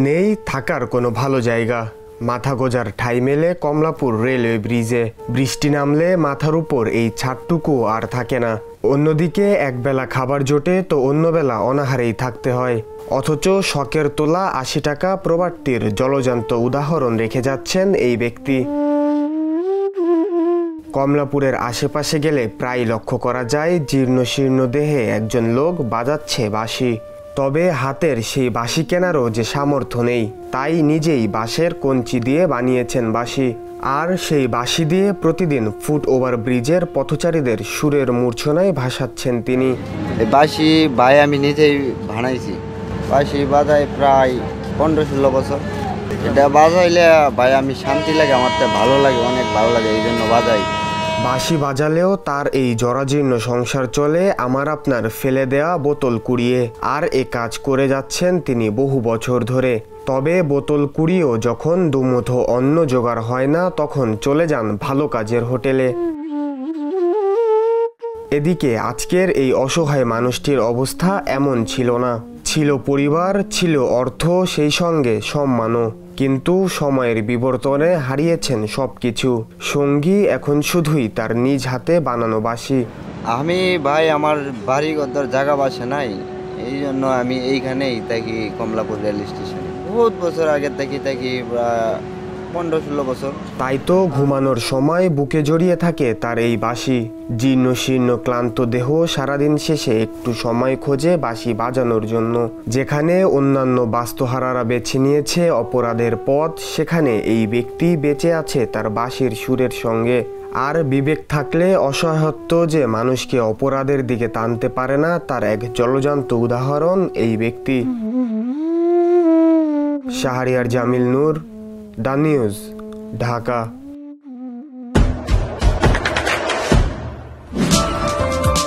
নেই থাকার কোনো ভালো জায়গা। মাথা গোজার ঠাঁই মেলে কমলাপুর রেলওয়ে ব্রিজে। বৃষ্টি নামলে মাথার উপর এই ছাদটুকু আর থাকে না। অন্যদিকে একবেলা খাবার জোটে তো অন্যবেলা অনাহারেই থাকতে হয়। অথচ শখের তোলা ৮০ টাকা প্রবাদটির জলজান্ত উদাহরণ রেখে যাচ্ছেন এই ব্যক্তি। কমলাপুরের আশেপাশে গেলে প্রায় লক্ষ্য করা যায় জীর্ণ শীর্ণ দেহে একজন লোক বাজাচ্ছে বাঁশি। তবে হাতের সেই বাঁশি কেনারও যে সামর্থ্য নেই, তাই নিজেই বাঁশের কঞ্চি দিয়ে বানিয়েছেন বাঁশি। আর সেই বাঁশি দিয়ে প্রতিদিন ফুট ওভার ব্রিজের পথচারীদের সুরের মূর্ছনায় ভাসাচ্ছেন তিনি। বাঁশি ভাই আমি নিজেই বানাইছি। বাঁশি বাজাই প্রায় 15-16 বছর। এটা বাজাইলে ভাই আমি শান্তি লাগে, আমার তো ভালো লাগে, অনেক ভালো লাগে, এই জন্য বাজাই। বাঁশি বাজালেও তার এই জরাজীর্ণ সংসার চলে আমার আপনার ফেলে দেয়া বোতল কুড়িয়ে। আর এ কাজ করে যাচ্ছেন তিনি বহু বছর ধরে। তবে বোতল কুড়িয়েও যখন দুমুঠো অন্ন জোগাড় হয় না, তখন চলে যান ভালো কাজের হোটেলে। এদিকে আজকের এই অসহায় মানুষটির অবস্থা এমন ছিল না। ছিল পরিবার, ছিল অর্থ, সেই সঙ্গে সম্মানও। কিন্তু সময়ের বিবর্তনে হারিয়েছেন সবকিছু। সঙ্গী এখন শুধুই তার নিজ হাতে বানানো বাঁশি। আমি ভাই আমার বাড়ি ঘর জায়গা বাসে নাই, এই জন্য আমি এইখানেই থাকি, কমলাপুর রেল স্টেশনে। বহুত বছর আগে থাকি 15-16 বছর। তাই তো ঘুমানোর সময় বুকে জড়িয়ে থাকে তার এই বাঁশি। জীর্ণ শীর্ণ ক্লান্ত দেহ সারাদিন শেষে একটু সময় খোঁজে বাঁশি বাজানোর জন্য। যেখানে অন্যান্য বাস্তুহারারা বেছে নিয়েছে অপরাধের পথ, সেখানে এই ব্যক্তি বেঁচে আছে তার বাঁশির সুরের সঙ্গে। আর বিবেক থাকলে অসহায়ত্ব যে মানুষকে অপরাধের দিকে টানতে পারে না, তার এক জলজান্ত উদাহরণ এই ব্যক্তি। শাহরিয়ার জামিল নূর, দ্য নিউজ, ঢাকা।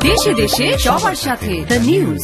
দেশে দেশে সবার সাথে দ্য নিউজ।